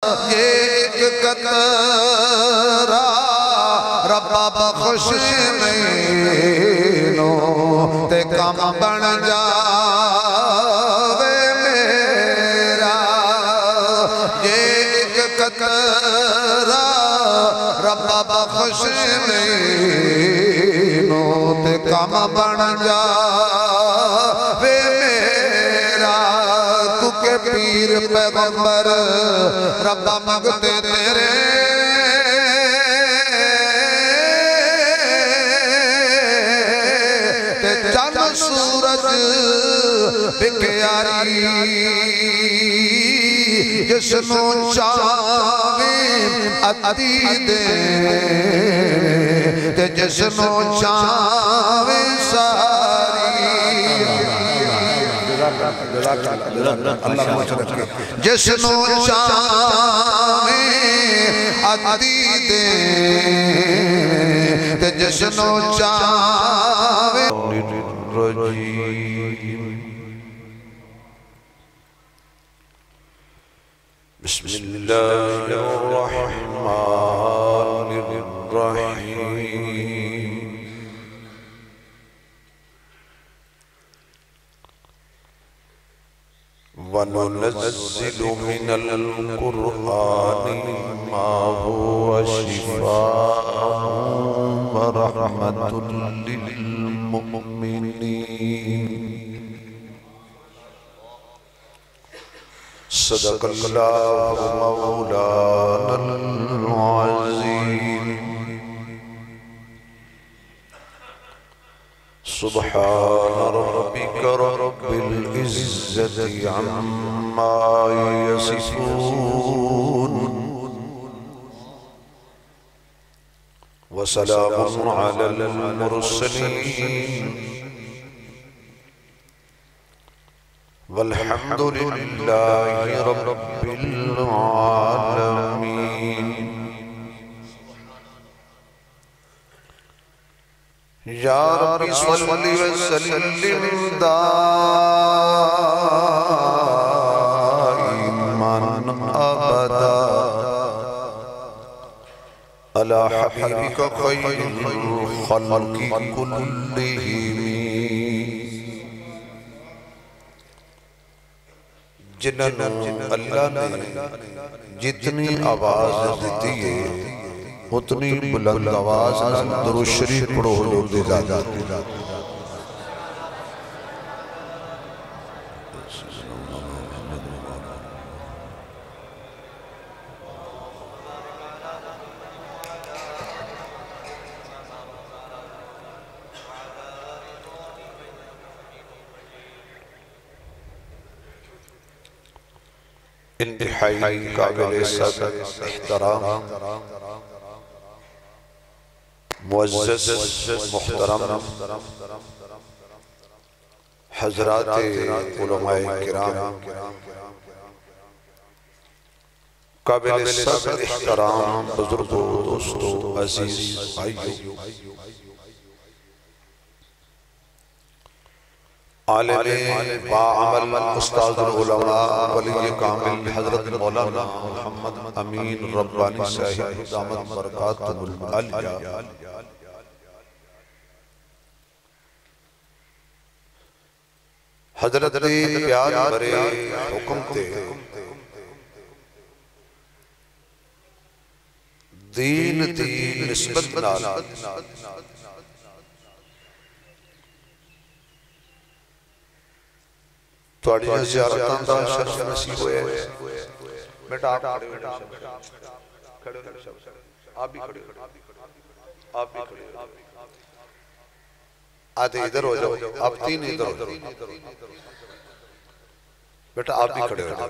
ایک قطرہ ربا بخش مینوں تے کم بن جاوے میرا ایک قطرہ ربا بخش مینوں تے کم بن جاوے میرا تو کہ پیر پیغمبر ربا مگتے تیرے تے چند سورج بکیاری جسنو چاویں عطی دے تے جسنو چاویں ساری جسنو چاویں عطی دے تے جسنو چاویں بسم اللہ الرحمن الرحیم وَنُنَزِّلُ مِنَ الْقُرْآنِ مَا هُوَ شِفَاءٌ وَرَحْمَةٌ لِلْمُؤْمِنِينَ صدق اللہ مولانا العظیم سبحان ربك رب العزة عما يصفون وسلام على المرسلين والحمد لله رب العالمين یا رب صلی وسلم دائما ابدا علی حبیبک خیر الخلق کلہم جنہوں اللہ نے جتنی آواز دیتی ہے اتنی بلند آواز درود شریف پڑھو حضور دے جاتا انتہائی قابل صدر احترام معزز محترم حضرات علماء کرام قابل صدر احترام بزرگوں دوستوں عزیز بھائیوں عالم باعمل استاذ العلماء ولی کامل حضرت مولانا محمد امین ربانی صاحب دامت برکاتہ العالیہ حضرت پیار برے حکم تے دین نسبت نال توڑی زیارتاں دا شرف نصیب ہوئے بیٹا آپ کھڑے ہو آپ بھی کھڑے ہو آدھے ادھر ہو جاؤ آپ تین ادھر ہو جاؤ بیٹا آپ بھی کھڑے ہو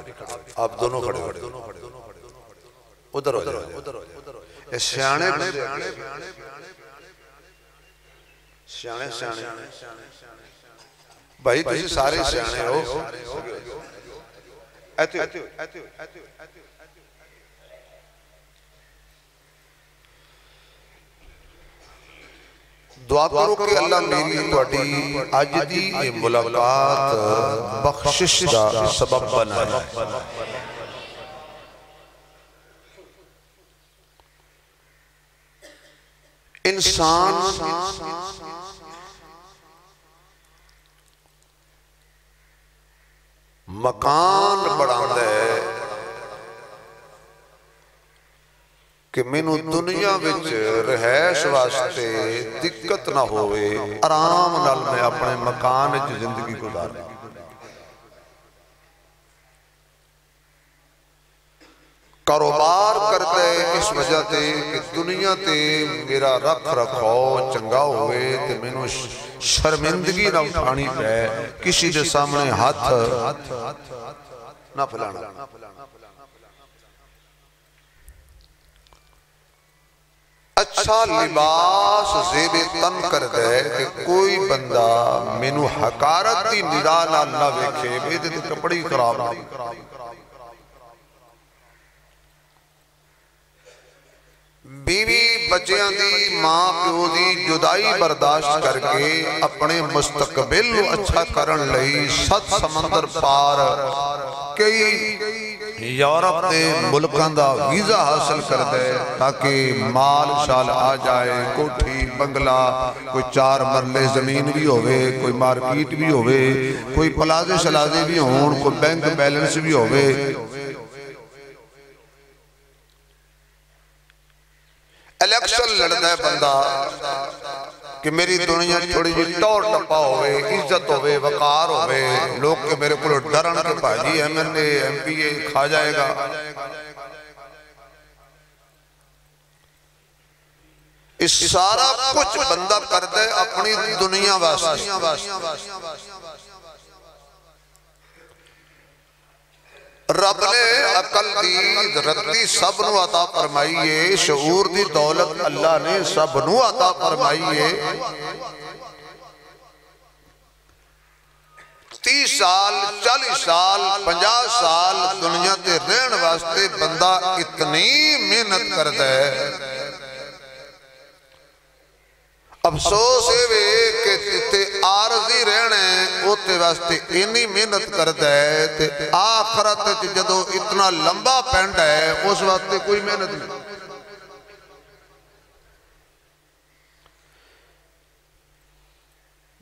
آپ دونوں کھڑے ہو ادھر ہو جاؤ اس سیانے بھائی تجھے سارے سیانے ہو ایتے دعا کرو کہ اللہ میری توڑی آج دی ملاقات بخشش دا سبب بنائے انسان مکان بڑھاندا ہے کہ مینوں دنیا وچ رہائش واسطے دقت نہ ہوئے، آرام نال میں اپنے مکان وچ زندگی گزارے۔ کاروبار کرتا ہے اس وجہ تے کہ دنیا تے میرا رکھ رکھاؤ چنگا ہوئے تے مینوں شرمندگی نہ اٹھانی پے، کسی دے سامنے ہاتھ نہ پھیلانا۔ اچھا لباس زیب تن کر دے کہ کوئی بندہ مینوں حقارت دی نگاہ نال نہ ویکھے، میرے تے کپڑی خراب نہ۔ بیوی بچیاں دی ماں پیو دی جدائی برداشت کر کے اپنے مستقبل اچھا کرن لئی 7 سمندر پار کئی یورپ دے ملکاں دا ویزا حاصل کر دے تاکہ مال شال آ جائے، کوٹھی بنگلہ، کوئی 4 مرلے زمین بھی ہوئے، کوئی مارکیٹ بھی ہوئے، کوئی پلازے شلازے بھی ہون، کوئی بینک بیلنس بھی ہوئے۔ الیکشن لڑنا ہے بندہ کہ میری دنیا چھوڑی جی ٹور ٹپا ہوئے، عزت ہوئے، وقار ہوئے، لوگ کہ میرے کو ڈرن کے پاجی MLA MPA کھا جائے گا۔ اس سارا کچھ بندہ کرتا ہے اپنی دنیا واسطے۔ رب نے عقل دی رتی سب نو عطا فرمائیے، شعور دی دولت اللہ نے سب نو عطا فرمائیے۔ 30 سال 40 سال 50 سال دنیا تے رہن واسطے بندہ اتنی محنت کرتا ہے، افسوس ہے کہ تے عارضی رہنے اوتے واسطے اتنی محنت کرتا ہے تے آخرت جدو اتنا لمبا پینڈ ہے اس واسطے کوئی محنت نہیں۔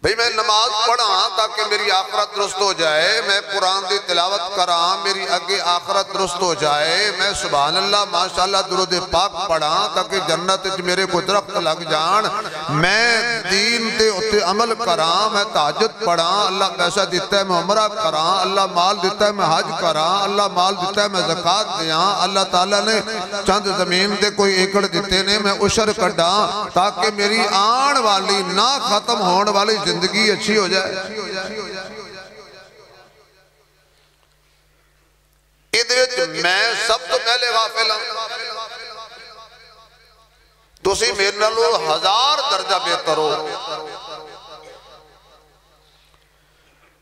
بھئی میں نماز پڑھاں تاکہ میری آخرت درست ہو جائے، میں قرآن دی تلاوت کراں میری اگے آخرت درست ہو جائے، میں سبحان اللہ ماشاءاللہ درود پاک پڑھاں تاکہ جنت میرے کو درخت لگ جان، میں دین تے اتے عمل کراں، میں تہجد پڑھاں، اللہ پیسہ دیتا ہے میں عمرہ کراں، اللہ مال دیتا ہے میں حج کراں، اللہ مال دیتا ہے میں زکاة دیاں، اللہ تعالیٰ نے چند زمین دے کوئی ایکڑ دیتے نے میں عشر کڈاں تاکہ میری آن والی نہ ختم ہون والی زندگی اچھی ہو جائے۔ ادھر میں سب تو پہلے غافل ہوں، تسی میرے نالوں 1000 درجہ بہتر ہو۔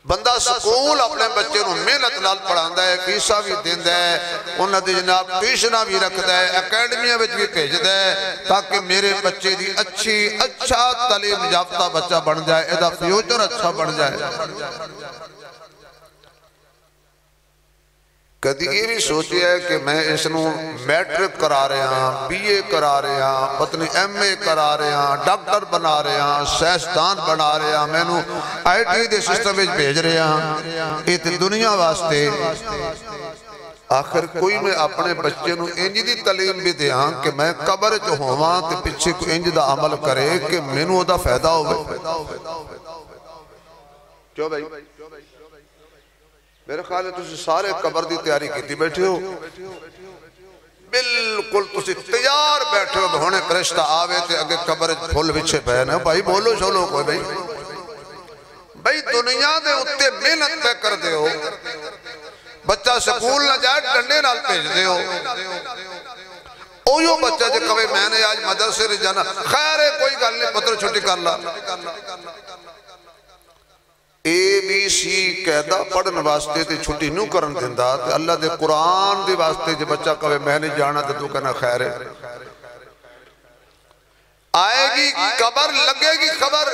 بندہ سکول اپنے بچے نو محنت نال پڑھاندا ہے، فیسا بھی دیندا ہے، انہاں دی جناب ٹیوشناں بھی رکھدا ہے، اکیڈمیاں وچ بھی بھیجدا ہے تاکہ میرے بچے دی اچھا تعلیم یافتہ بچہ بن جائے، ایدا فیوچر اچھا بن جائے۔ کدی یہ بھی سوچی ہے کہ میں اس نو میٹرک کرا رہے ہیں، BA کرا رہے ہیں، پتنی MA کرا رہے ہیں، ڈاکٹر بنا رہے ہیں، سائنسدان بنا رہے ہیں، میں نو IT دے سسٹم وچ بھیج رہے ہیں، ایت دنیا واسطے۔ آخر کوئی میں اپنے بچے نو انج دی تعلیم بھی دیاں کہ میں قبر جو ہواں تے پیچھے کو انج دا عمل کرے کہ میں نو دا فائدہ ہوئے۔ کیوں بھائی؟ میرے خیال ہے تسی سارے قبر دی تیاری کیتی بیٹھے ہو، بالکل تسی تیار بیٹھے ہو، ہونے فرشتہ آوے تے اگے قبر پھول بچھے پہنے ہو۔ بھائی بولو شولو کوئی بھائی، بھائی دنیا دے اتے محنت پہ کر دے ہو، بچہ سکول نہ جائے ڈنڈے نال بھیج دے ہو، اویو بچہ جے کبھی میں نے آج مدرسے نہیں جانا، خیر ہے کوئی گل نہیں پتر چھٹی کر لا، ABC قیدہ پڑھن واسطے تے چھٹی نو کرن دیندہ تے اللہ دے قرآن دے واسطے جے بچہ کہے میں نہیں جانا تے تو کہنا خیر ہے۔ آئے گی قبر لگے گی خبر۔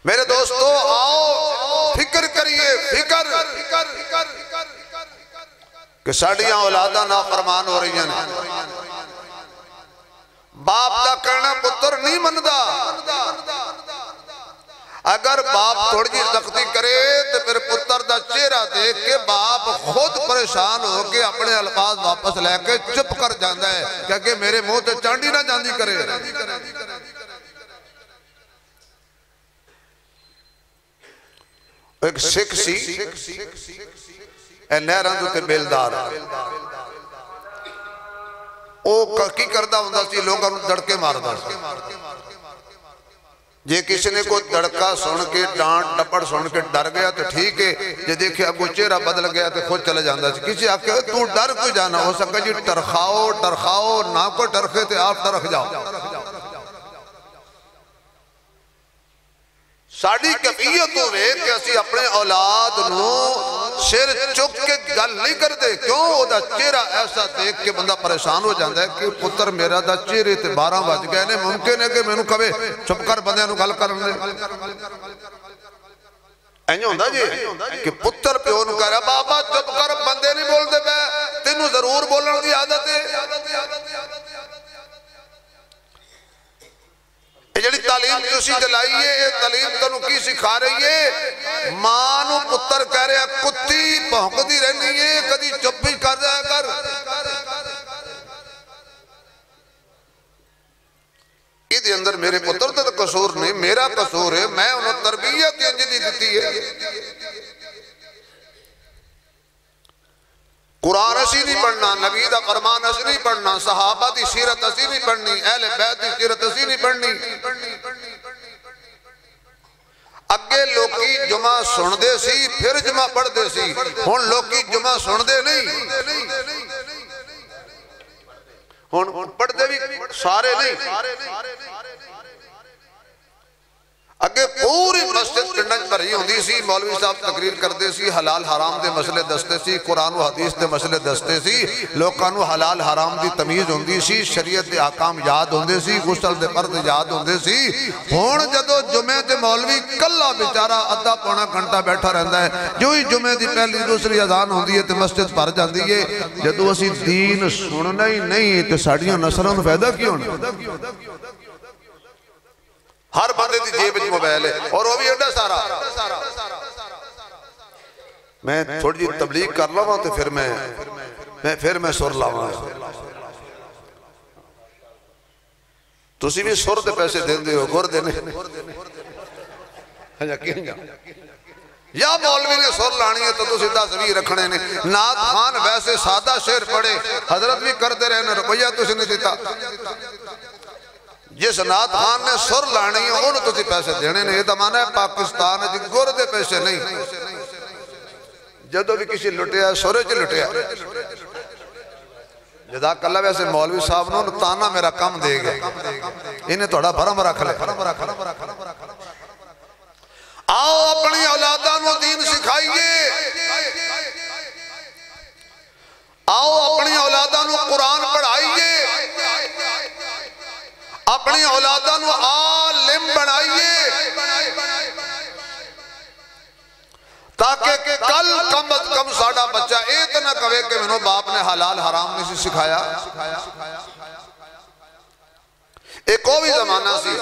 میرے دوستو آؤ فکر کریے، فکر کہ ساڑیاں اولادہ نافرمان ہو رہی ہیں، باپ دا کہنا پتر نہیں مندا، اگر باپ تھوڑی جی سختی کرے تو پھر پتر دا چہرہ دیکھ کے باپ خود پریشان ہو کے اپنے الفاظ واپس لے کے چپ کر جاندہ ہے کہ میرے منہ تے چانڈی نہ جاندی کرے۔ ایک سکھ سی اے نہران تے بیلدار، او کی کردہ ہوندہ سی لوگاں دڑکے ماردہ سی، جے کسی نے کو دڑکا سن کے ڈانٹ ڈپڑ سن کے ڈر گیا تو ٹھیک ہے، جے دیکھے اب وہ چہرہ بدل گیا تو خود چلے جاندہ سی۔ کسی آپ کہے تو ڈر کوئی جانا ہو سکتا جی ٹرخاؤ نہ کو ٹرخے تھے آپ ٹرخ جاؤ۔ ساڑھی کفیت ہوئے کہ اسی اپنے اولاد نو سر چک کے گل نہیں کر دے، کیوں وہ دا چہرہ ایسا دیکھ کے بندہ پریشان ہو جاندہ ہے کہ پتر میرا دا چہرے تے 12 بج گئے نے، ممکن ہے کہ میں نو کبھے چپ کر بندے نو گل کر دے۔ اینجا ہوندہ جی کہ پتر پہ انہوں کہہ رہا بابا چپ کر بندے نہیں بول دے بے، تینوں ضرور بولن دی عادت ہے۔ یہ جڑی تعلیم تسی دلائیے، یہ تعلیم تنو کی سکھا رہی ہے؟ مانو پتر کہہ رہے ہیں کتی بھونک دی رہنی ہے، کدی چپ بھی کر جائے کر۔ یہ اندر میرے پتر تو قصور نہیں، میرا قصور ہے، میں انہوں تربیت انجدی دیتی ہے۔ قرآن اسی نہیں پڑھنا، نبی دا فرمان اسی نہیں پڑھنا، صحابہ دی سیرت اسی نہیں پڑھنی، اہل بیت دی سیرت اسی نہیں پڑھنی۔ اگے لوکی جمعہ سن دے سی پھر جمعہ پڑھ دے سی، ہون لوکی جمعہ سن دے نہیں، ہون پڑھ دے بھی سارے نہیں۔ اگے پوری مسجد پنڈنج پر ہی ہوندی سی، مولوی صاحب تقریر کردے سی، حلال حرام دے مسئلے دستے سی، قرآن و حدیث دے مسئلے دستے سی، لوکانو حلال حرام دی تمیز ہوندی سی، شریعت دے احکام یاد ہوندے سی، غسل دے فرض یاد ہوندے سی۔ ہون جدو جمعہ دے مولوی کلا بیچارہ ادھا پونا گھنٹہ بیٹھا رہندا ہے، جو ہی جمعہ دی پہلی دوسری اذان ہوندی ہے تے مسجد بھر جاندی ہے۔ جدو اسی دین سننا ہی نہیں تے ساڑیاں نسلاں نوں فائدہ کی ہونا؟ ہر بندے دی جیب وچ موبائل ہے اور وہ بھی ایڈا سارا۔ میں تھوڑی جی تبلیغ کر لوں تو پھر میں سر لاؤں گا۔ تسی بھی سر دے پیسے دین دے ہو، گر دینے یا مولوی نے سر لانی ہے تو تسی 10-20 رکھنے نے۔ نعت خان ویسے سادہ شعر پڑھے، حضرت بھی کردے رہنے، روپیہ تسی نے دیتا۔ جس نعت خان نے سر لانی ہے انہوں تو پیسے دینے نے، یہ دمانا ہے پاکستان ہے جی گر دے پیسے نہیں۔ جدو بھی کسی لٹیا ہے سورے جی لٹیا ہے۔ جزاک اللہ ویسے مولوی صاحب نے تانا میرا کم دے گئے، انہیں تھوڑا بھرم رکھ لے۔ آؤ اپنی اولاداں نو دین سکھائیے، آؤ اپنی اولاداں نو قرآن پڑھائیے، اپنی اولاداں نو عالم بنائیے، تاکہ کل کم از کم ساڑھا بچہ اتنا کہے کہ منو باپ نے حلال حرام نہیں سی سکھایا۔ ایک اور بھی زمانہ سی،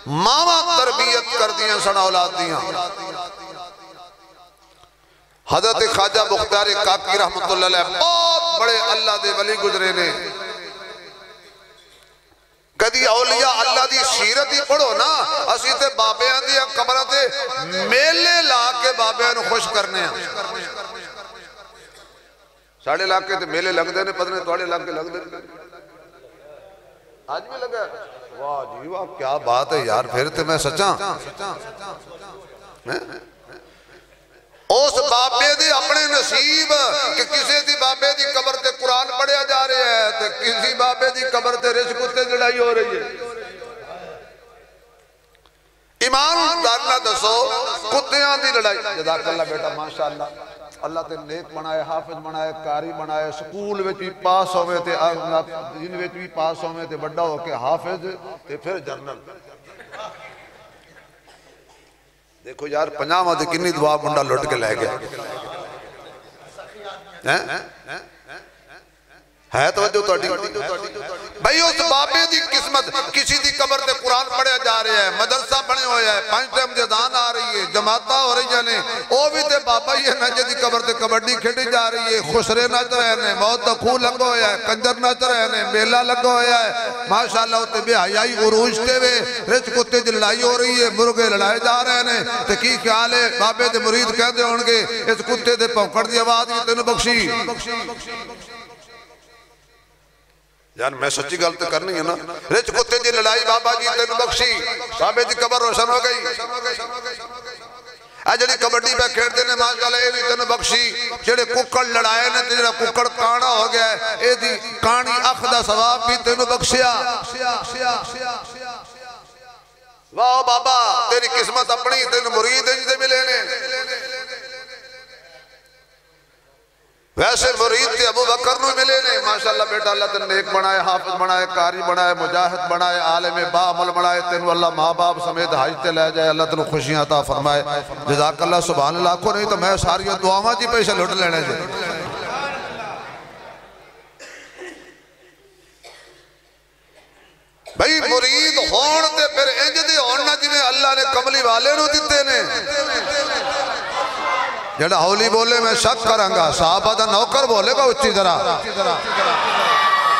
ماما تربیت کر دیاں سن اولاد دیاں۔ حضرت خواجہ مختار کاکی رحمت اللہ علیہ بہت بڑے اللہ دے ولی گزرے نے۔ کدی اولیاء اللہ دی سیرت ہی پڑھو نا، اسی تے بابیاں دی قبرہ تے میلے لا کے بابیاں نو خوش کرنے ہیں۔ ساڑھے علاقے تے میلے لگ دینے، پتنے توڑے علاقے لگ دینے، آج بھی لگا ہے۔ واہ جی واہ کیا بات ہے یار، پھر تے میں سچاں اس بابے دی اپنے نصیب کہ کسی دی بابے دی قبر تے قرآن پڑھیا جا رہے ہیں تے کسی بابے دی قبر تے رزق تے لڑائی ہو رہی ہے۔ ایمان دارنا دسو کتیاں دی لڑائی۔ جزاک اللہ بیٹا ماشاءاللہ، اللہ تے نیک بنائے، حافظ بنائے، کاری بنائے، سکول وچ بھی پاس ہوئے تے دین وچ بھی پاس ہوئے تے بڑا ہو کے حافظ تے پھر جرنل۔ دیکھو یار 50 دے کنی دعا منڈا لٹ کے لے گیا۔ ہے توجہ توڑی بھئی اس بابے دی قسمت کسی دی قبر تے قرآن پڑھے جا رہے ہیں مدرسہ بنے ہوئے ہیں 5 ٹائم جدان آ رہی ہے جماعتہ ہو رہی ہیں او بھی تے بابا ہی ہے نجے دی قبر تے کبڈی کھیڑی جا رہی ہے خسرے نچ رہے ہیں موت دا خون لگو ہویا ہے کنجر نچ رہے ہیں میلہ لگو ہویا ہے ماشاءاللہ ہوتے بے حیائی عروج تے وے رچ کتے دی لڑائی ہو رہی ہے مرغے لڑائے جا رہے ہیں تے کی خیال ہے بابے دے مرید کہتے ہونگے اس کتے دے پوکڑ دی آواز یہ تینوں بخشی یار میں سچی غلط کرنی ہے نا رچ کتے دی لڑائی بابا جی تینوں بخشی بابے دی قبر روشن ہو گئی جڑی کبڈی پہ کھیڑتے نے ماشاءاللہ اے بھی تینوں بخشی جڑے ککڑ لڑائے نے جڑا ککڑ کانا ہو گیا ہے اے دی کانی اخ دا ثواب بھی تینوں بخشیا واہ بابا تیری قسمت اپنی تینوں مرید جدے ملے نے ویسے مرید تھے ابو بکر نو ملے نے ماشاءاللہ بیٹا اللہ تن نیک بنائے حافظ بنائے قاری بنائے مجاہد بنائے عالم با عمل بنائے تینو اللہ ماں باپ سمیت حج تے لے جائے اللہ تنو خوشیاں عطا فرمائے جزاک اللہ سبحان اللہ کو نہیں تو میں ساری دعاواں جی پیسے لٹ لینے جائے بھئی مرید ہون تے پھر انج دے ہوننا جی میں اللہ نے کملی والے نو دیتے نے جڑا ہولی بولے میں شک کرانگا صحابہ دا نوکر بولے گا اچھی طرح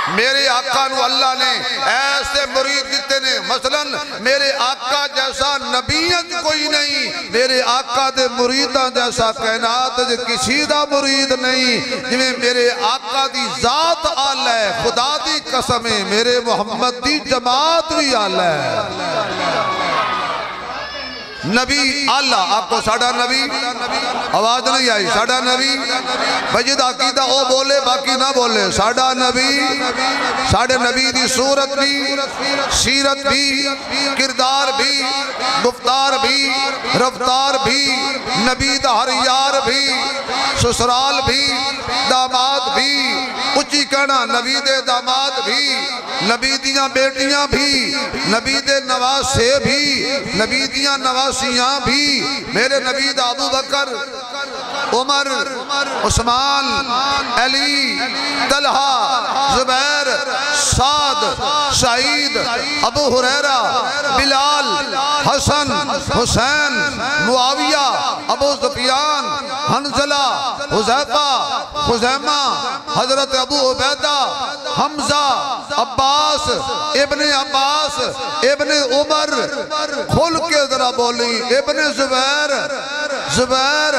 میرے آقا نو اللہ نے ایسے مرید دیتے نے مثلا میرے آقا جیسا نبیت کوئی نہیں میرے آقا دے مریدہ جیسا کائنات دے کسی دا مرید نہیں جویں میرے آقا دی ذات آلہ ہے خدا دی قسمیں میرے محمد دی جماعت بھی آلہ ہے نبی اللہ آپ کو ساڑھا نبی آواز نہیں آئی ساڑھا نبی بجد عقیدہ او بولے باقی نہ بولے ساڑھا نبی ساڑھے نبی دی صورت بھی سیرت بھی کردار بھی گفتار بھی رفتار بھی نبی دا ہر یار بھی سسرال بھی داماد بھی اچھی کہنا نبی دے داماد بھی نبی دیاں بیٹیاں بھی نبی دے نواسے بھی نبی دیاں نواسیاں بھی میرے نبی دا ابو بکر عمر عثمان علی طلحہ زبیر سعد سعید ابو حریرہ بلال حسن حسین معاویہ ابو سفیان حنزلہ حذیفہ خزیمہ حضرت ابو عبیدہ حمزہ عباس ابن عباس ابن عمر کھل کے ذرا بولی ابن زبیر زبیر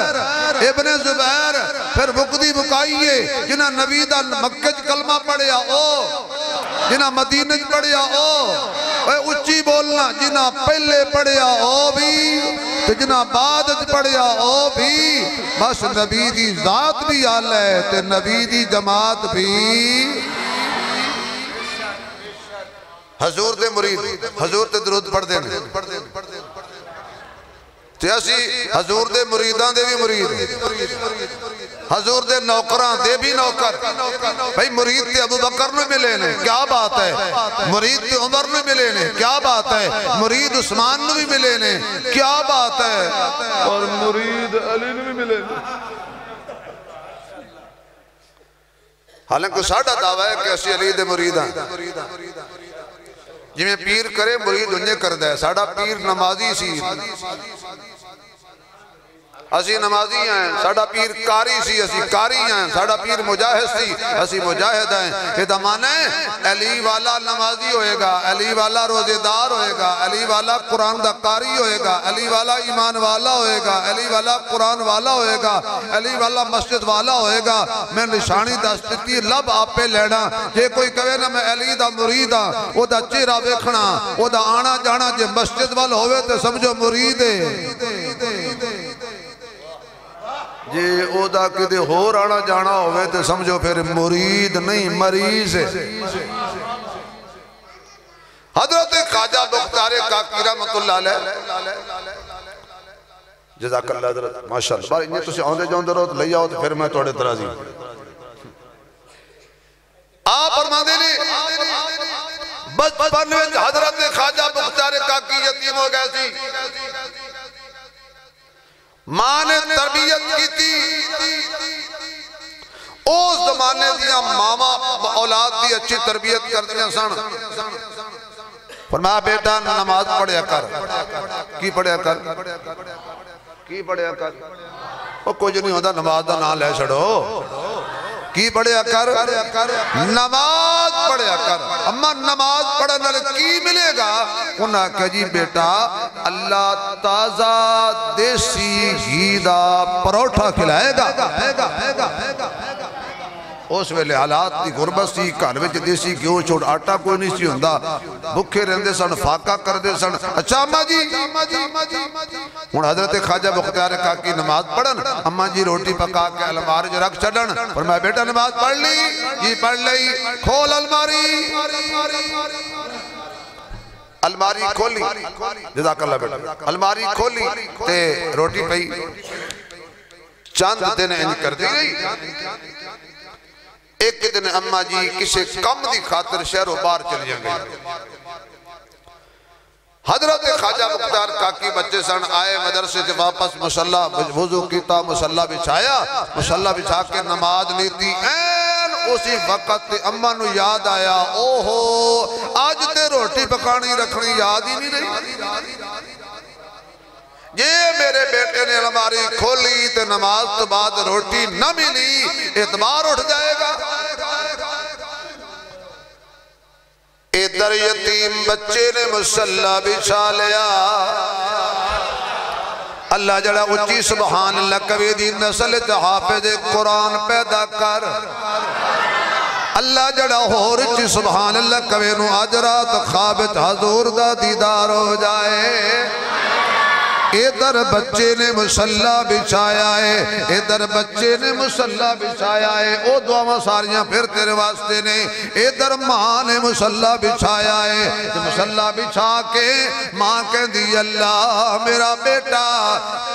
ابن زبیر پھر بکدی بکائیے جنہ نبی دا مکہ کلمہ پڑھیا او جنہ مدینہ پڑھیا او اچھی بولنا جنہ پہلے پڑھیا او بھی تو جنہ بعد پڑھیا او بھی بس نبی دی ذات بھی آلہ ہے تے نبی دی جماعت بھی حضور دے مرید حضور تے درود پڑھ دیں تے اسی حضور دے مریدان دے بھی مرید حضور دے نوکران دے بھی نوکر بھئی مرید تے ابو بکر نو ملے نے کیا بات ہے مرید تے عمر نو ملے نے کیا بات ہے مرید عثمان نو بھی ملے نے کیا بات ہے اور مرید علی نو بھی ملے نے حالانکہ ساڑھا دعویٰ ہے کہ اسی علی دے مریدان جی میں پیر کرے مرید انجے کردہ ہے ساڑھا پیر نمازی سی اسی نمازی ہیں ساڑھا پیر کاری سی اسی کاری ہیں ساڑھا پیر مجاہد سی اسی مجاہد ہیں یہ دمانے علی والا نمازی ہوئے گا علی والا روزے دار ہوئے گا علی والا قرآن دا قاری ہوئے گا علی والا ایمان والا ہوئے گا علی والا قرآن والا ہوئے گا علی والا مسجد والا ہوئے گا میں نشانی دستی لب آپ پہ لینا یہ کوئی کہے نا میں علی دا مرید ہاں وہ دا چہرہ ویکھنا وہ دا آنا جانا جے مسجد والا ہوئے تو سمجھو مرید ہے جے او دا کدے ہور آنا جانا ہوئے تو سمجھو پھر مرید نہیں مریض ہے حضرت خواجہ بختار کاکی رحمت اللہ علیہ جزاک اللہ حضرت ماشاءاللہ بار انہیں تُسے آندے جاندے رہو تو لئی آؤ تو پھر میں توڑے ترازی آپ فرما دے لی بچپن میں حضرت خواجہ بختار کاکی یتیم ہو گئے سی ماں نے تربیت کی تھی اس زمانے دیا ماما اولاد دی اچھی تربیت کر دیا سن فرمایا بیٹا نماز پڑھیا کر کی پڑھیا کر کی پڑھیا کر وہ کچھ نہیں ہوتا نماز دا نام لے چھڑو کی پڑھیا کر نماز پڑھیا کر اما نماز پڑھنا کی ملے گا انہاں کہا جی بیٹا اللہ تازہ دیسی گھی دا پروٹھا کھلائے گا اس ویلے حالات دی غربت سی گھر وچ دیسی گھیو چھوڑ آٹا کوئی نہیں سی ہوندا بھکھے رہندے سن فاقہ کردے سن اچھا اماں جی ہن حضرت خواجہ بختیار کاکی نماز پڑھن اماں جی روٹی پکا کے الماری جو رکھ چھڈن فرمایا بیٹا نماز پڑھ لی جی پڑھ لئی کھول الماری کھولی جزاک اللہ بیٹا الماری کھولی تے روٹی پئی چاند دن انج کر دی گئی ایک دن اماں جی کسی کم دی خاطر شہر و بار چلی گئی حضرت خواجہ بختیار کاکی بچے سن آئے مدرسے سے واپس مصلی وضو کیتا مصلی بچھا کے نماز لیتی این اسی وقت اماں نو یاد آیا اوہو آج تے روٹی پکانی رکھنی یاد ہی نہیں رہی یہ میرے بیٹے نے الماری کھولی تے نماز تو بعد روٹی نہ ملی اعتبار اٹھ جائے گا ادھر یتیم بچے نے مصلی بچھا لیا اللہ جڑا اچھی سبحان اللہ کبھی دی نسل حافظ قرآن پیدا کر اللہ جڑا ہور اچھی سبحان اللہ کبھی نو عجرات خوابت حضور دا دیدار ہو جائے ادھر بچے نے مصلی بچھایا ہے ادھر بچے نے مصلی بچھایا ہے او دعا ساریاں پھر تیرے واسطے نے ادھر ماں نے مصلی بچھایا ہے مصلی بچھا کے ماں کہہ دی اللہ میرا بیٹا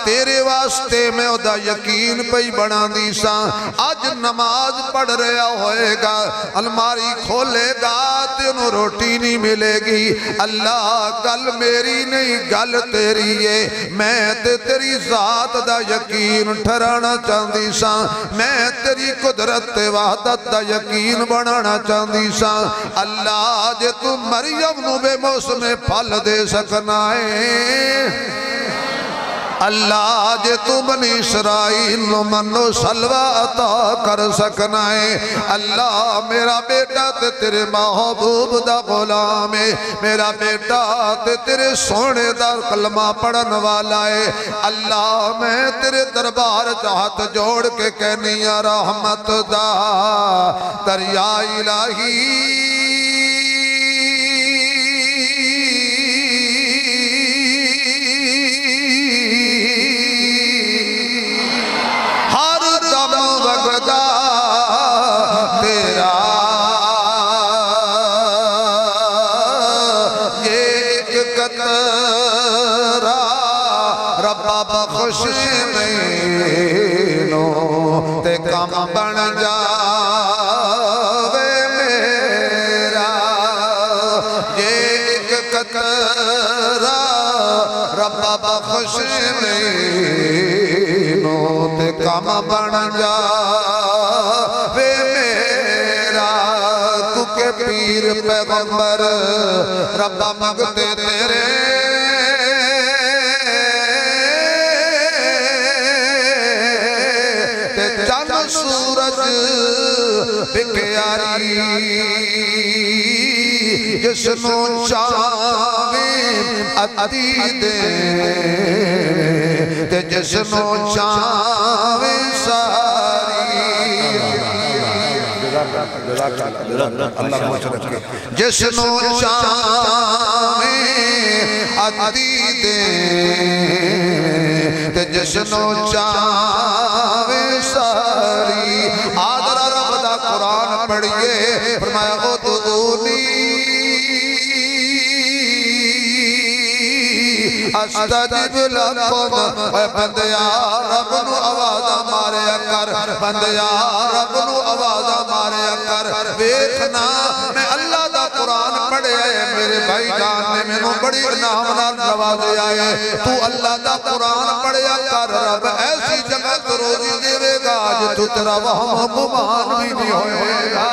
تیرے واسطے میں ادا یقین پئی بنا دی سا آج نماز پڑھ رہا ہوئے گا الماری کھولے گا تینوں روٹی نہیں ملے گی اللہ گل میری نہیں گل تیری ہے میں تیری ذات دا یقین ٹھرانا چاندی سا میں تیری قدرت وحدت دا یقین بنانا چاندی سا اللہ جے تو مریم نو بے موسم پھل دے سکنا ہے اللہ جے تو بنی اسرائیل نو منو سلوہ عطا کر سکنا ہے اللہ میرا بیٹا تے تیرے محبوب دا غلام ہے میرا بیٹا تے تیرے سونے دا کلمہ پڑھن والا ہے اللہ میں تیرے دربار چاہت جوڑ کے کہنی یا رحمت دا دریا الہی تے کام بن جاوے میرا یہ ایک قطرہ ربا بخش مینو تے کام بن جاوے میرا تو کے پیر پیغمبر ربا مگتے تیرے سورج بکیاری جس نو چاہویں عدی دے تے جس نو چاہویں ساری جس نو چاہویں عدی دے تے جس نو چاہویں ساری آدھر رب دا قرآن پڑھئے فرمایا ادعونی استجب لکم اے بندیا رب نو آوازہ مارے اکر بندیا رب نو آوازہ مارے اکر ویکھنا میں اللہ دا قرآن پڑھے آئے میرے بھائی جان نے میں نو بڑی نامنات نوازے آئے تو اللہ دا قرآن پڑھے کر رب ایسی جگہ تو روزی دے گا جو تیرا وہم گمان بھی نہیں ہوئے گا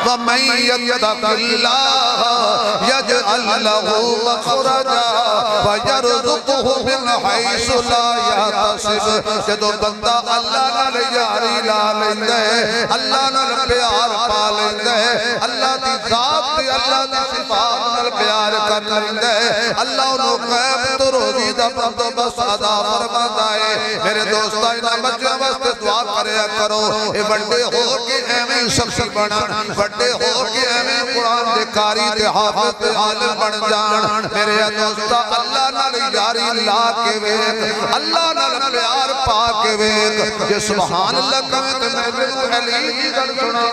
وَمَن يَتَّقِ اللَّهَ يَجْعَلْ لَهُ مَخْرَجًا وَيَرْزُقْهُ مِنْ حَيْثُ لَا يَحْتَسِبُ جدو بندہ اللہ نال یاری لا لیندے اللہ نال پیار پا لیندے اللہ دی ذات دی اللہ دی صفات نال پیار کر لیندے اللہ انہوں غیب تو روزی دا بندوبست ادا فرماتا ہے میرے دوستاں انہاں بچوں واسطے دعا کریا کرو اے بڑے ہو کے ایویں شخص بنن بڑے ہو کے ہمیں قرآن دے کاری دے حافظ دے عالم بن جان میرے دوستا اللہ نال یاری لا کے ویک اللہ نال پیار پا کے ویک یہ سبحان اللہ کہیں تو میں بلو علی کی گل سنا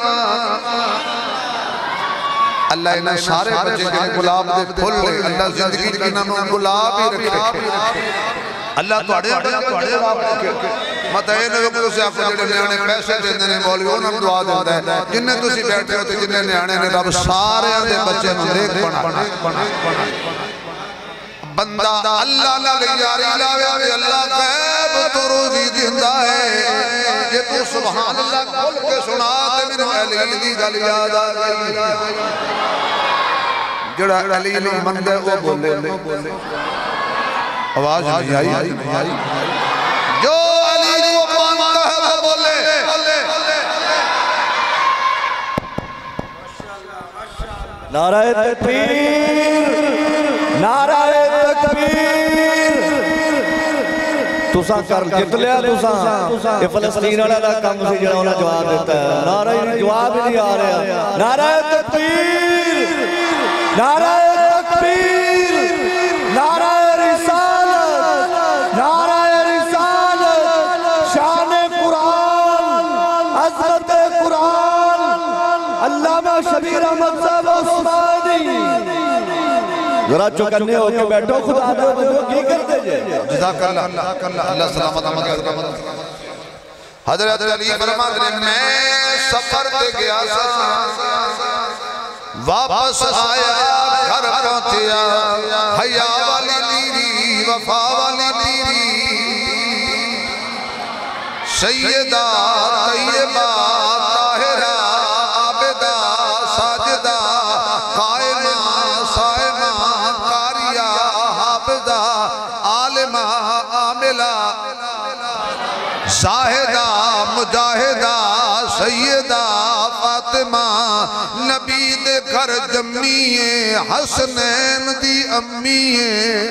اللہ انہیں سارے بچے جنہیں گلاب دے پھول لے اللہ زندگی کی نموں گلاب ہی رکھے اللہ تو اڑے گلاب رکھے مطمئن ہے کہ اسے آپ کو جڑے نیانے پیسے دینے نے بولی انہوں نے دعا دیتا ہے جنہیں تسی بیٹھے ہوتے جنہیں نیانے نے رب سارے آدھے بچے نو نیک بنا بندہ اللہ نال یاری لاوے اللہ غیب تو روزی دیندہ ہے یہ تو سبحان اللہ کھول کے سنا تے میرے علی دی گل یاد آ گئی جڑا علی نہیں مندے وہ بولے آواز نہیں آئی جو علی کو مانتا ہے وہ بولے نعرہ تکبیر نعرہ تکبیر تساں کر جت لیا تساں یہ فلسطین والا دا کم سی جڑا انہاں جواب دیتا ہے نعرہ جواب ہی نہیں آ رہا نعرہ تکبیر نعرہ تکبیر نعرہ رسالت نعرہ رسالت شان قرآن عظمت قرآن علامہ شبیر احمد صاحب عثمانی ذرا چکنے ہو کے بیٹھو خدا دے بندوں کی کرتے جائے جزاک اللہ اللہ سلامت آمد حضرت علی فرماد نے میں سفر دے گیا سا واپس آیا گھر پہنچیا حیا والی لیری وفا والی لیری سیدہ طیبہ طاہرہ عابدہ ساجدہ قائمہ صائمہ قاریہ حافظہ عالمہ عاملہ زاہدہ مجاہدہ سیدہ فاطمہ نبی دے گھر جمیے حسنین دی امیے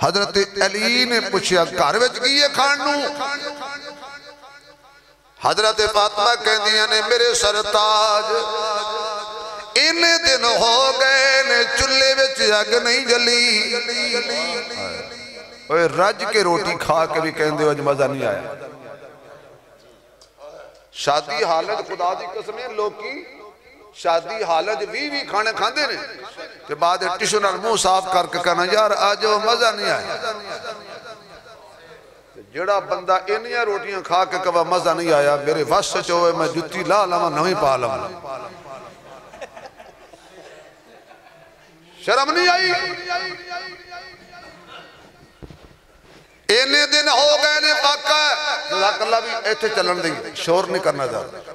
حضرت علی نے پوچھیا گھر وچ کیے کھانو حضرت فاطمہ کہہ دیا نے میرے سرتاج انہیں دن ہو گئے نے چلے وچ اگ نہیں جلی رج کے روٹی کھا کے بھی کہندے ہو مزہ نہیں آیا شادی حالت خدا دی قسمیں لوکی شادی حالت بھی کھانے کھاندے نے کہ بعد ٹیشو نال منہ صاف کر کے کہنا یار آج وہ مزہ نہیں آیا جڑا بندہ انہیاں روٹیاں کھا کے کہا مزہ نہیں آیا میرے واسطے چوئے میں جتی لا لما نویں پا لما شرم نہیں آئی اینے دن ہو گئے نے واقع جزاک اللہ بھی ایتھے چلن دیں شور نہیں کرنا چاہتا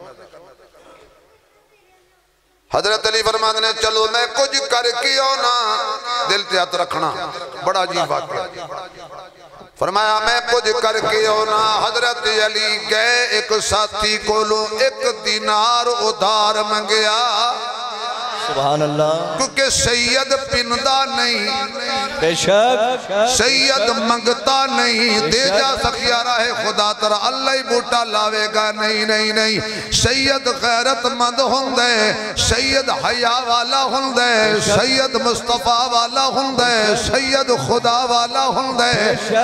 حضرت علی فرماتے نے چلو میں کچھ کر کے ہونا دل تے ہاتھ رکھنا بڑا عجیب واقعہ فرمایا میں کچھ کر کے ہونا حضرت علی گئے ایک ساتھی کو لو ایک دینار ادھار منگیا سبحان اللہ کیونکہ سید پندہ نہیں بے شک سید منگتا نہیں دے جا سکیا راہ خدا ترہ اللہ ہی بوٹا لاوے گا نہیں سید غیرت مند ہوندے سید حیاء والا ہوندے سید مصطفیٰ والا ہوندے سید خدا والا ہوندے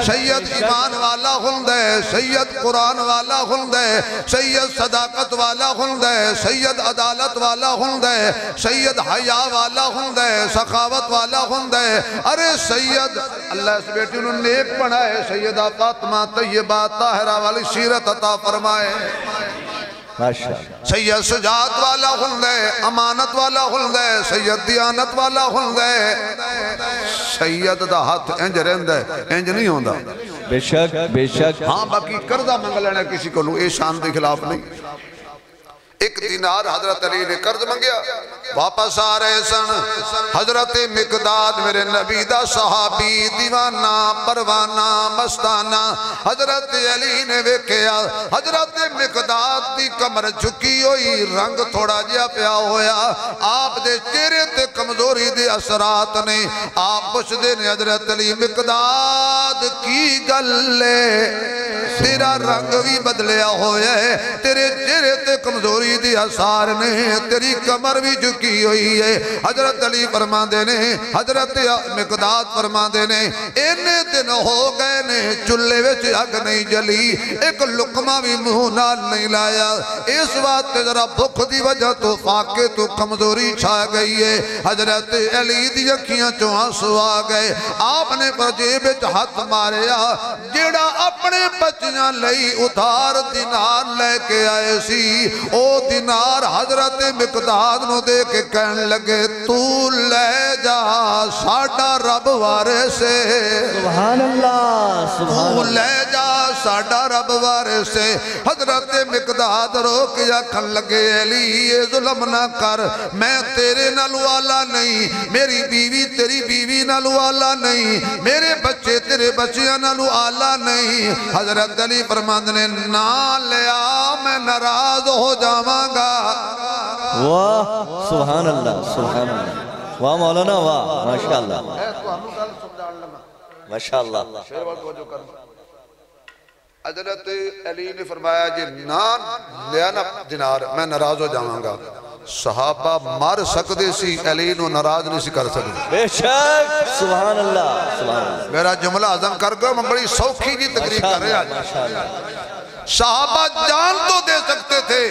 سید ایمان والا ہوندے سید قرآن والا ہوندے سید صداقت والا ہوندے سید عدالت والا ہوندے سید حیاء والا ہوندے سخاوت والا ہوندے ارے سید اللہ اس بیٹی انہوں نے ایک پڑھائے سیدہ فاطمہ طیبہ طاہرہ والی سیرت عطا فرمائے ماشاءاللہ سید سجاد والا ہندے امانت والا ہندے سید دیانت والا ہندے سید دا ہاتھ انج رہندے انج نہیں ہوندہ بے شک بے شک ہاں باقی قرضہ منگ لینا کسی کو لوں اے شان دے خلاف نہیں ایک دینار حضرت علی نے قرض منگیا واپس آ رہے سن حضرت مقداد میرے نبی دا صحابی دیوانہ پروانہ مستانہ حضرت علی نے ویکھیا حضرت مقداد دی کمر جھکی ہوئی رنگ تھوڑا جیا پیا ہویا آپ دے چہرے تے کمزوری دے اثرات نے آپ پوچھ دے نے حضرت علی مقداد کی گلے تیرا رنگ بھی بدلیا ہویا ہے تیرے چہرے تے کمزوری دی اثار نے تیری کمر بھی جھکی ہوئی ہے حضرت علی فرما دے نے حضرت مقداد فرما دے نے اینے دن ہو گئے نے چلے وچ اگ نہیں جلی ایک لقمہ بھی منہ نال نہیں لایا اس وقت ذرا بھوک دی وجہ تو فاقے تو کمزوری چھا گئی ہے حضرت علی دی اکھیاں چوں آنسو آ گئے آپ نے پر جیب وچ ہاتھ ماریا جیڑا اپنے بچیاں لئی ادھار دینار لے کے آئے سی او دینار حضرت مقداد نو دے کے کہنے لگے تو لے جا ساڑھا رب وارے سے سبحان اللہ تو لے جا ساڑھا رب وارے سے حضرت مقداد رو کیا کھن لگے علی یہ ظلم نہ کر میں تیرے نلوالا نہیں میری بیوی تیری بیوی نلوالا نہیں میرے بچے تیرے بچیاں نلوالا نہیں حضرت علی فرماند نے نہ لیا میں ناراض ہو جاواں گا واہ سبحان اللہ سبحان اللہ واہ مولانا واہ ماشاءاللہ ماشاءاللہ حضرت علی نے فرمایا جی نہ لیا نا دینار میں ناراض ہو جاواں گا صحابہ مار سکدے سی علی نو ناراض نہیں سی کر سکدے بے شک سبحان اللہ سبحان اللہ میرا جملہ عظم کر گئے میں بڑی سوکھی جی تقریب کر رہے آج صحابہ جان تو دے سکتے تھے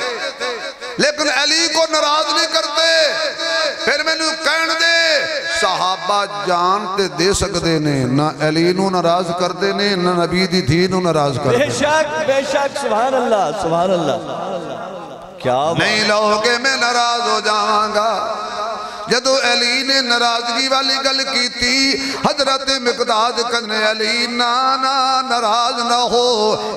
لیکن علی کو ناراض نہیں کرتے پھر میں نے کہن دے صحابہ جان تے دے سکتے نے نہ علی نو ناراض کرتے نے نہ نبی دی دھی نو ناراض کرتے بے شک سبحان اللہ سبحان اللہ کیا نہیں لوگے میں ناراض ہو جاواں گا جدو علی نے ناراضگی والی گل کی تھی حضرت مقداد کہنے علی ناراض نہ ہو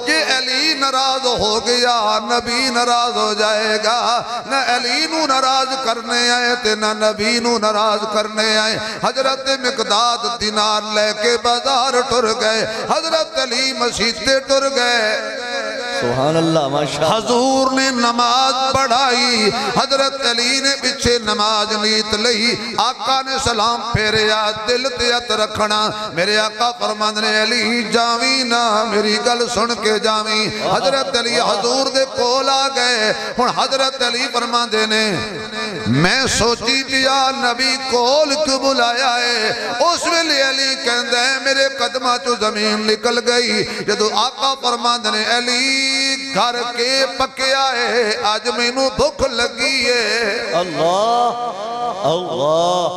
یہ علی ناراض ہو گیا نبی ناراض ہو جائے گا نہ علی نو ناراض کرنے آئے تھے نہ نبی نو ناراض کرنے آئے حضرت مقداد دینار لے کے بازار ٹر گئے حضرت علی مسجد ٹر گئے سبحان اللہ ماشاءاللہ حضور نے نماز پڑھائی حضرت علی نے پیچھے نماز نیت لئی آقا نے سلام پھیریا دل تیت رکھنا میرے آقا فرماند نے علی جاویں نا میری گل سن کے جاویں حضرت علی حضور دے کول آ گئے ہن حضرت علی فرماند نے میں سوچی دیا نبی کول کیوں بلایا ہے اس ویلے علی کہندا ہے میرے قدماں چوں زمین نکل گئی جدو آقا فرماند نے علی گھر کے پکے آئے آج میں نو بھوک لگی ہے اللہ اللہ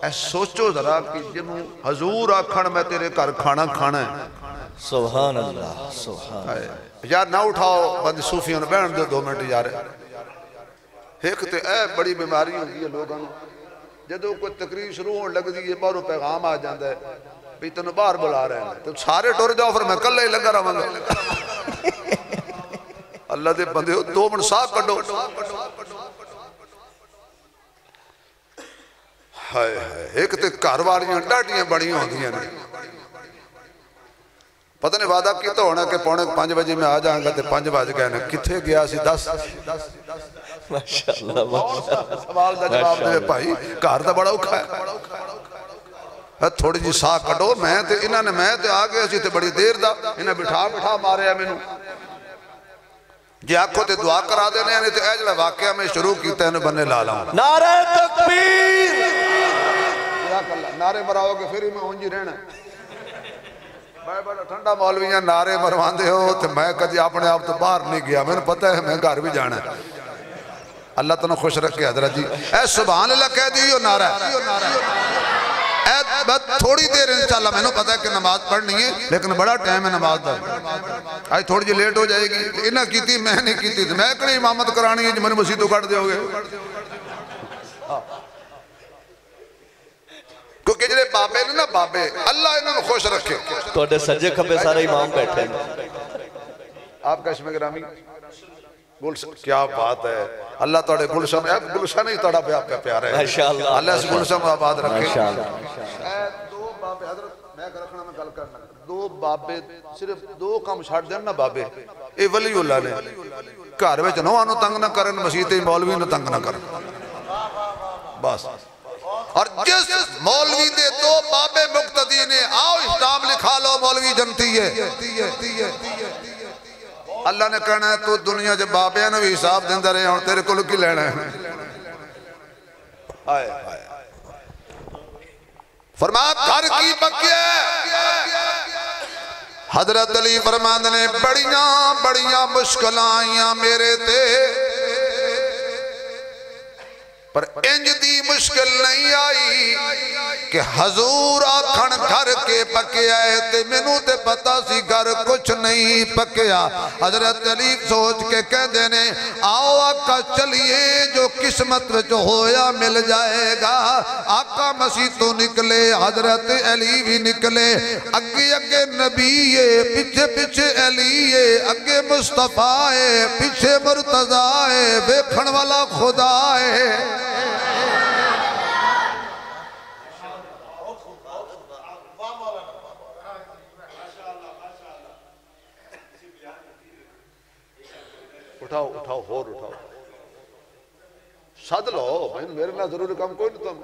اے سوچو ذرا کہ جنہوں حضور آکھن میں تیرے گھر کھانا کھانا ہے سبحان اللہ سبحان اللہ یار نہ اٹھاؤ بند صوفیوں نے بیٹھ دو 2 منٹ یار ایک تے اے بڑی بیماری ہوگی ہے لوگاں جدو کوئی تقریر شروع ہونے لگ دی ہے باہروں پیغام آ جاندہ ہے بھی تنہوں باہر بلا رہے ہیں تو سارے ٹور جاؤ پھر میں کل ہی لگا رہا ہوں اللہ دے بندے ہو 2 منٹ ساتھ کٹو ایک تے کارواریاں ڈاٹیاں بڑی ہوندی ہیں پتہ نہیں وعدہ کیتا ہونا کہ 4:45 بجے میں آ جاؤں گا تے 5 بج گئے نا کتھے گیا سی 10 ماشاءاللہ سوال دا جواب دے بھائی کار دا بڑا اوکھا ہے تھوڑی جی ساہ کٹو میں تے انہاں نے میں تے آگے اسی تے بڑی دیر دا انہاں بٹھا مارے ہیں میں نو جی آنکھوں تے دعا کرا دینے ہیں تے اے جڑا واقعہ میں شروع کیتا ہے انہوں بننے لالا ہوں نعرہ تکبیر نعرے مراؤ گے پھر ہی میں ہونجی رہنا میں بڑا ٹھنڈا مولویاں نعرے مروان دے ہو تو میں کجی اپنے آپ تو باہر نہیں گیا میں نے پتہ ہے میں گھر بھی جانا ہے اللہ تنہوں خوش رکھے حضرت جی اے سبحان اللہ کہہ دیو نعرہ تھوڑی دیر انشاءاللہ میں نے پتا ہے کہ نماز پڑھنی ہے لیکن بڑا ٹائم ہے نماز دا آج تھوڑی جی لیٹ ہو جائے گی انہاں کیتی میں نہیں کیتی میں کڑی امامت کرانی ہے جو میں نے مسیح تو کٹ دے ہوگے کیونکہ جنہیں بابے نے نا بابے اللہ انہوں نے خوش رکھے تو اڈے سجے کھپے سارے امام بیٹھے ہیں آپ کا اسم گرامی گلشن کیا بات ہے اللہ توڑے گلشن گلشن ہی توڑا پہ آپ کا پیار ہے ماشاءاللہ اللہ اس گلشن کو آباد رکھے ماشاءاللہ دو بابے حضرت میں رکھنا میں گل کرنا دو بابے صرف دو کام چھاڑ دیں نا بابے اے ولی اللہ نے گھر وچ نوانو تنگ نہ کرن مسجد مولوی نو تنگ نہ کرن بس اور جس مولوی دے دو بابے مقتدی نے آؤ اسلام لکھا لو مولوی جنتی ہے اللہ نے کہنا ہے تو دنیا جب بابے نے بھی حساب دیندہ رہے اور تیرے کو لکی لینا ہے آئے فرمایا گھر کی بکیے حضرت علی فرماند نے بڑیاں مشکل آئیاں میرے تے پر انج دی مشکل نہیں آئی کہ حضور آکھن گھر کے پکے آئے تے منو تے پتا سی گھر کچھ نہیں پکیا حضرت علی سوچ کے کہہ دینے آؤ آقا چلیے جو قسمت میں جو ہویا مل جائے گا آقا مسیح تو نکلے حضرت علی بھی نکلے اگے نبی ہے پیچھے علی ہے اگے مصطفیٰ ہے پیچھے مرتضیٰ ہے بیکھن والا خدا ہے اٹھاؤ ہور اٹھاؤ سد لو میرے نہ ضروری کام کوئی نہیں تم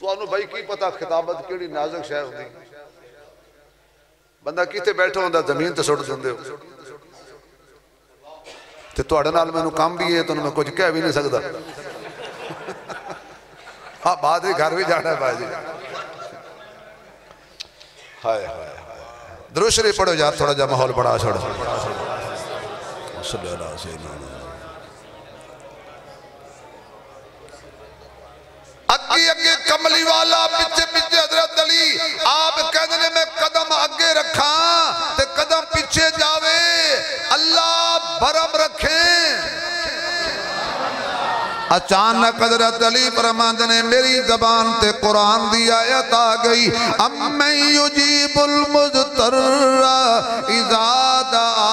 تو انہوں بھائی کی پتا خطابت کیڑی نازک شہر ہوندی بندہ کیتے بیٹھا ہوندہ زمین تے سوٹ دندے ہو تے تو اڑنال میں انہوں کام بھی ہے تو انہوں میں کچھ کہہ بھی نہیں سکتا ہاں بعد ہی گھر بھی جانا ہے بھائی جی ہائے درود شریف پڑھو یار تھوڑا جا ماحول پڑھا چھوڑا صلی اللہ علیہ وسلم اگے کملی والا پیچھے حضرت علی آپ کہنے نے میں قدم اگے رکھا تے قدم پیچھے جاوے اللہ برم رکھیں اچانک حضرت علی فرماند نے میری زبان تے قرآن دی آیت آ گئی امن یجیب المضطر اذا دعا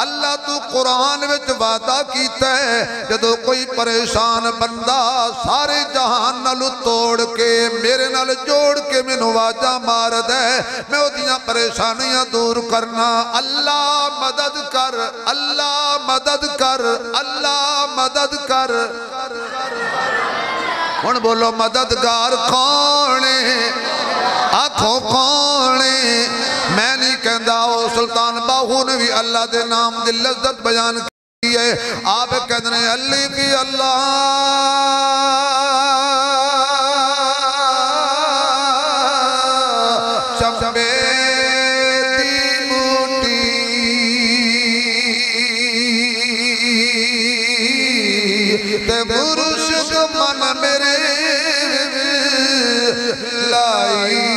اللہ تو قرآن وچ وعدہ کیتا ہے جدو کوئی پریشان بندہ سارے جہان نال توڑ کے میرے نال جوڑ کے مینوں واجہ مار دے میں اودیاں پریشانیاں دور کرنا اللہ مدد کر اللہ مدد کر اللہ مدد کر ہن بولو مددگار کون ہے آنکھوں کون ہے میں نہیں کہندا او سلطان باہو نے بھی اللہ دے نام دی لذت بیان کی ہے آپ کہندے ہیں علی کی اللہ شمبے دی موٹی تے برشک من میرے لائی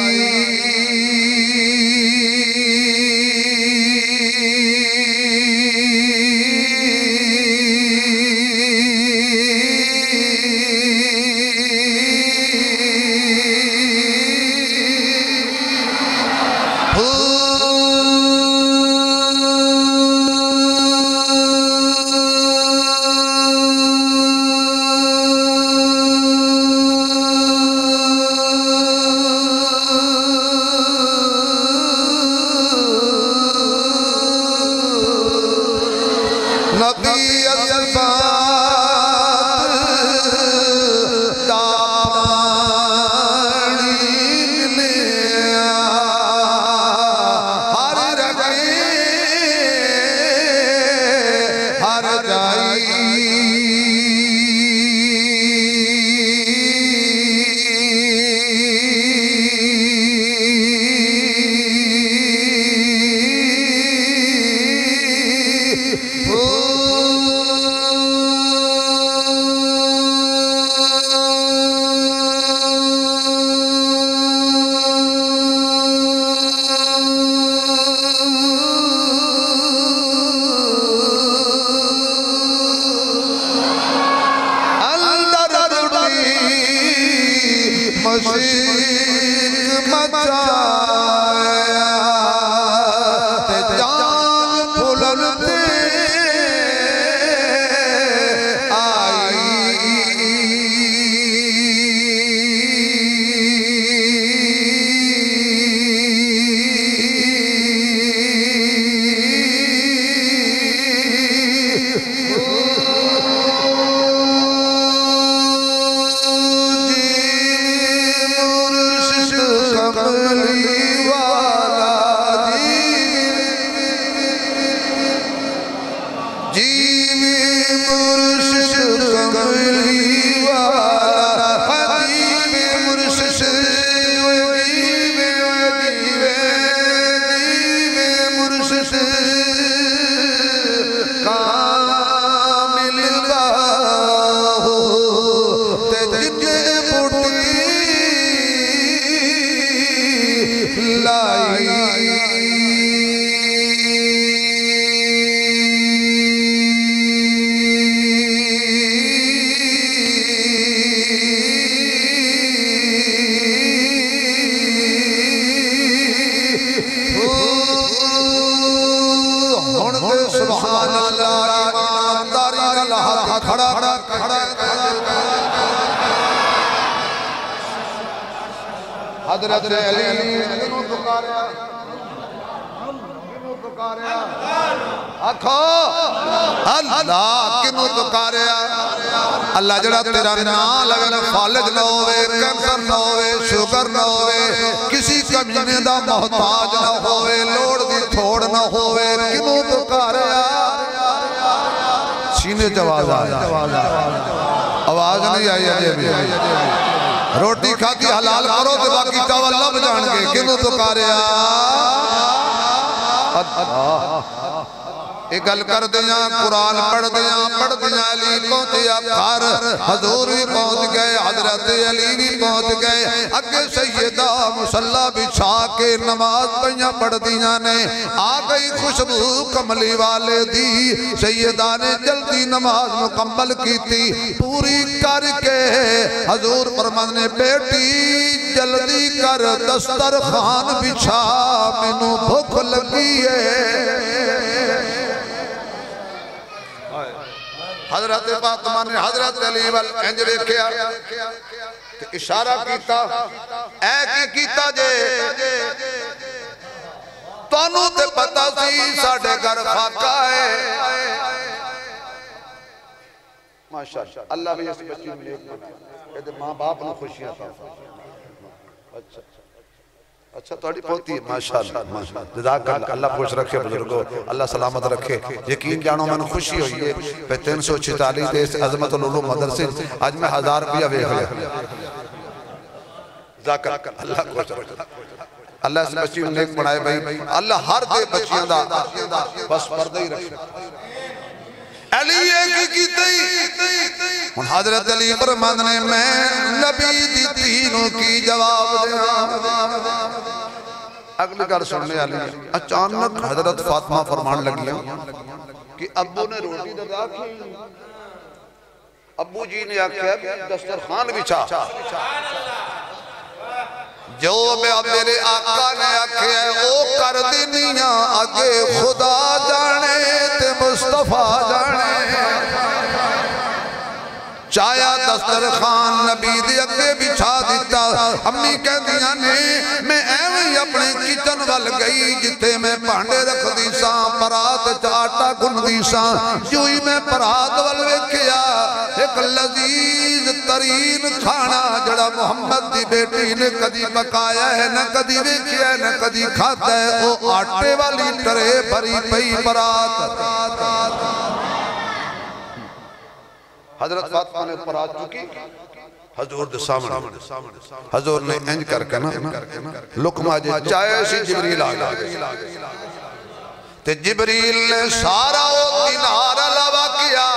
حضرت علی کنوں پکاریا آکھو اللہ کنوں پکاریا اللہ جڑا تیرا نام لگے فالج نہ ہوئے کینسر نہ ہوئے شوگر نہ ہوئے کسی کمینے دا محتاج نہ ہوئے لوڑ دی تھوڑ نہ ہوئے کنوں پکاریا سینے جواز آواز نہیں آئی اجے بھی روٹی کھاتی حلال کرو تو باقی چاول لب جان گے کنوں پکاریا ایک گل کر دیا قرآن پڑھ دیا علی پہنچیا گھر حضور بھی پہنچ گئے حضرت علی بھی پہنچ گئے اگے سیدہ مصلی بچھا کے نماز پڑھیاں پڑھ دیا نے آ گئی خوشبو کملی والے دی سیدہ نے جلدی نماز مکمل کی تھی پوری کر کے حضور فرمان نے بیٹی جلدی کر دسترخوان بچھا مینوں بھوک لگی ہے حضرت فاطمہ نے حضرت علی وال انج ویکھیا تے اشارہ کیتا اے کی کیتا جے تانوں تے پتہ سی ساڈے گھر خاکہ ہے ماشاءاللہ اللہ بھی اس بچی میں نیک بنایا اے ماں باپ نے خوشیاں تھا اچھا توڑی پوتی ہے ماشاءاللہ جزاک اللہ خوش رکھے بزرگوں اللہ سلامت رکھے یقین جانو میں نے خوشی ہوئی ہے پہ 346 دیس عظمت العلوم مدرسے آج میں 1000 روپیہ وے ہوئے جزاک اللہ خوش رکھے اللہ اس بچی میں نیک بنائے بھائی اللہ ہر دے بچیاں دا بس پردہ ہی رکھے علی ایک کی تھی حضرت علی فرمان نے میں نبی دی تینوں کی جواب دیا اگلی گھر سننے علی اچانک حضرت فاطمہ فرمان لگیا کہ ابو نے روٹی ددا کی ابو جی نے آکھیا دسترخوان بچھا جو میرے آقا نے آکھیا او کر دنیا آگے خدا جانے تے مصطفیٰ جانے چایا دسترخوان نبی دے اگے بچھا دیتا امی کہہ دیا نے میں ایویں اپنے کچن وال گئی جتے میں پانڈے رکھ دی ساں پرات چاٹا گن دی ساں جوئی میں پرات وال ویکھیا ایک لذیذ ترین کھانا جڑا محمد دی بیٹی نے کدی پکایا ہے نہ کدی ویکھیا ہے نہ کدی کھاتا ہے وہ آٹے والی ٹرے بھری پئی پرات حضرت فاطمہ نے پرات چکی حضور دے سامنے حضور نے انج کر کے نا لقمہ جے چاہے سی جبریل آگا تے جبریل نے سارا وہ دینار علاوہ کیا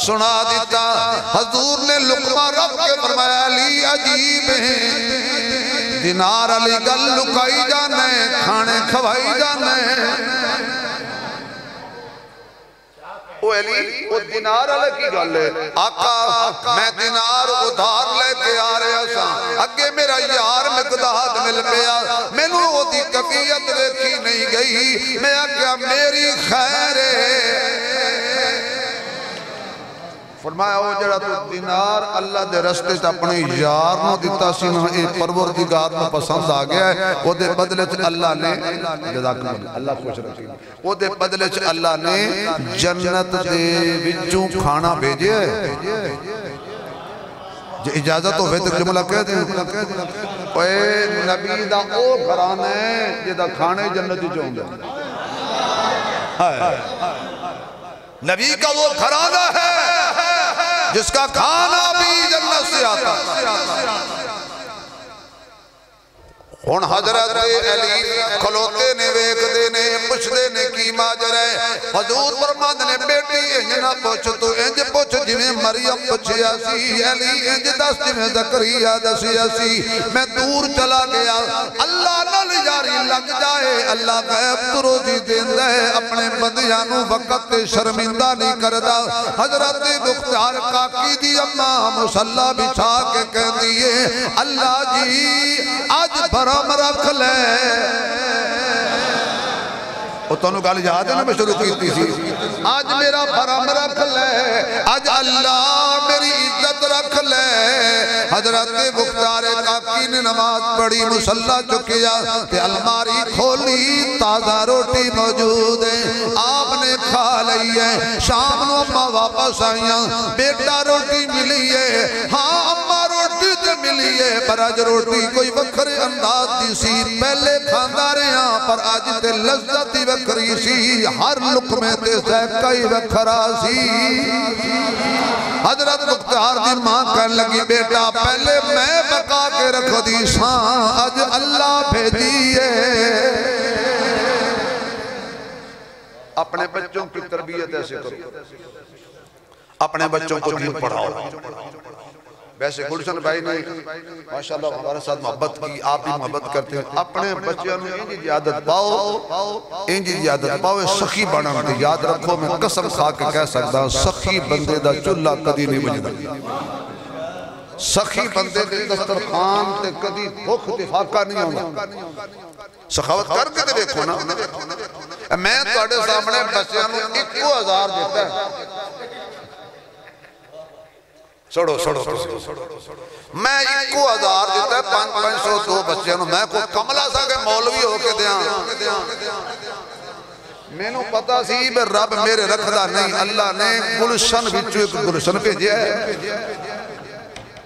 سنا دیتا حضور نے لقمہ رکھ کے فرمایا علی عجیب ہیں دینار علی گل لکائی جانے کھانے کھوائی جانے او علی وہ دینار علی کی گل ہے آقا میں دینار ادھار لے کے آ رہا سا اگے میرا یار مقداد مل پیا میں نو وہ دی کفیت دیکھی نہیں گئی میں کیا میری خیر ہے فرمایا وہ جڑا تو دینار اللہ دے رستے سے اپنے یار نو دیتا سی نا اے پروردگار نو پسند آ گیا ہے وہ دے بدلے چ اللہ نے اللہ خوش رکھی وہ دے بدلے چ اللہ نے جنت دے وچوں کھانا بھیجے ہے جو اجازت ہوئے تک جملہ کہہ دیں اے نبی دا او گھران ہے جدہ کھانے جنتی چاہوں گے نبی کا وہ گھرانہ ہے جس کا کھانا بھی جنت سے آتا ہون حضرت علی کھلوتے نے ویک دینے پوچھ دینے کی ماجر ہے حضور فرماند نے بیٹی انج نہ پوچھ تو انج پوچھ جویں مریم پوچھیا سی علی انج دس جویں زکریا دسیا سی میں دور چلا گیا اللہ نال یاری لگ جائے اللہ غیب تو روزی دیندا ہے اپنے بندیاں نو وقت تے شرمندہ نہیں کردا حضرت مختار کاکی دی اماں مصلی بچھا کے کہندی ہے اللہ جی آج برام رکھ لے وہ تونوں گال یاد ہے نا میں شروع کیتی سی آج میرا برام رکھ لے آج اللہ میری عزت رکھ لے حضرت مختار کاکی نے نماز پڑھی مصلی چکیا کہ الماری کھولی تازہ روٹی موجود ہے آپ نے کھا لئی ہے شام نو اماں واپس آئیاں بیٹا روٹی ملی ہے ہاں اماں روٹی تے ملی ہے پر آج روٹی کوئی وکھرے انداز دی سی پہلے کھاندہ رہے ہیں پر آج تے لذتی وکھری سی ہر لقمے تے ذائقہ ہی وکھرا سی حضرت مختار دی ماں کہنے لگی بیٹا پہلے میں بقا کے رکھ دی ساں آج اللہ بھیجیے اپنے بچوں کی تربیت ایسے کرو اپنے بچوں کو دین پڑھاؤ ویسے گلشن بھائی نے ماشاءاللہ ہمارے ساتھ محبت کی آپ بھی محبت کرتے ہیں اپنے بچوں میں انجی جی عادت پاؤ انجی جی عادت پاؤ سخی بڑھا مجھے یاد رکھو میں قسم کھا کے کہہ سکتا سخی بندے دا چلہ کدی نہیں بجھتا سخی بندے دے دسترخوان تے کدی بھوک دفاقہ نہیں ہونا سخاوت کر کے دے دیکھو نا میں توڑے سامنے بچیاں نو 1000 دیتا ہے سڑو میں 1000 دیتا ہے 500 دو بچے میں کو کملہ سا کے مولوی ہو کے دیاں میں نو پتا سی بے رب میرے رکھدا نہیں اللہ نے گلشن بچو ایک گلشن پہ جیا ہے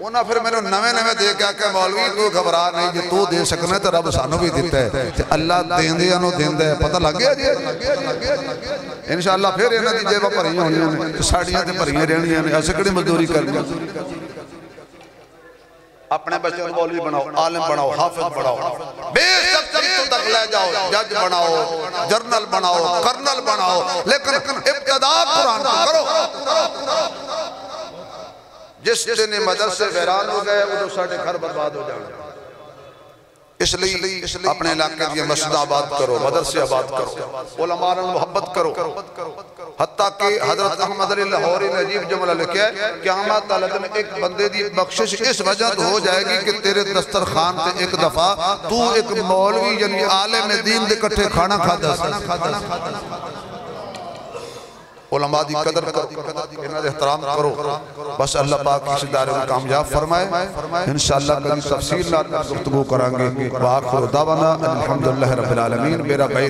انہاں پھر میں نے نوے دے کے آکے مولوی تو گھبرا نہیں جو تو دے سکنے تو رب سانو بھی دیتا ہے اللہ دین دیا نو دین دے پتہ لگ گیا جی انشاءاللہ پھر انہاں دی جیبہ پریاں ہونیاں نے ساڑیاں تے پریاں رہنیاں نے ایسے کڑی مزدوری کرنی اپنے بچوں کو مولوی بناؤ عالم بناؤ حافظ بناؤ بے شک تو تک لے جاؤ جج بناؤ جرنل بناؤ کرنل بناؤ لیکن ابتدا قرآن کو کرو جس دن مدرسے ویران ہو گئے وہ ساڑھے گھر برباد ہو جائیں اس لیے اپنے علاقے دیا مسجد آباد کرو مدرسے آباد کرو علماء محبت کرو حتیٰ کہ حضرت احمد علی لاہوری نے عجیب جملہ لکھا ہے قیامت تعالیٰ نے ایک بندے دی بخشش اس وجہ تو ہو جائے گی کہ تیرے دسترخوان تے ایک دفعہ تو ایک مولوی یعنی عالم دین دے کٹھے کھانا کھاتا ہے علماء دی قدر کرو انہاں دے احترام کرو بس اللہ پاک اس ادارے میں کامیاب فرمائے انشاءاللہ کل تفصیل گفتگو کریں گے وآخر دعوانا الحمدللہ رب العالمین میرا بھائی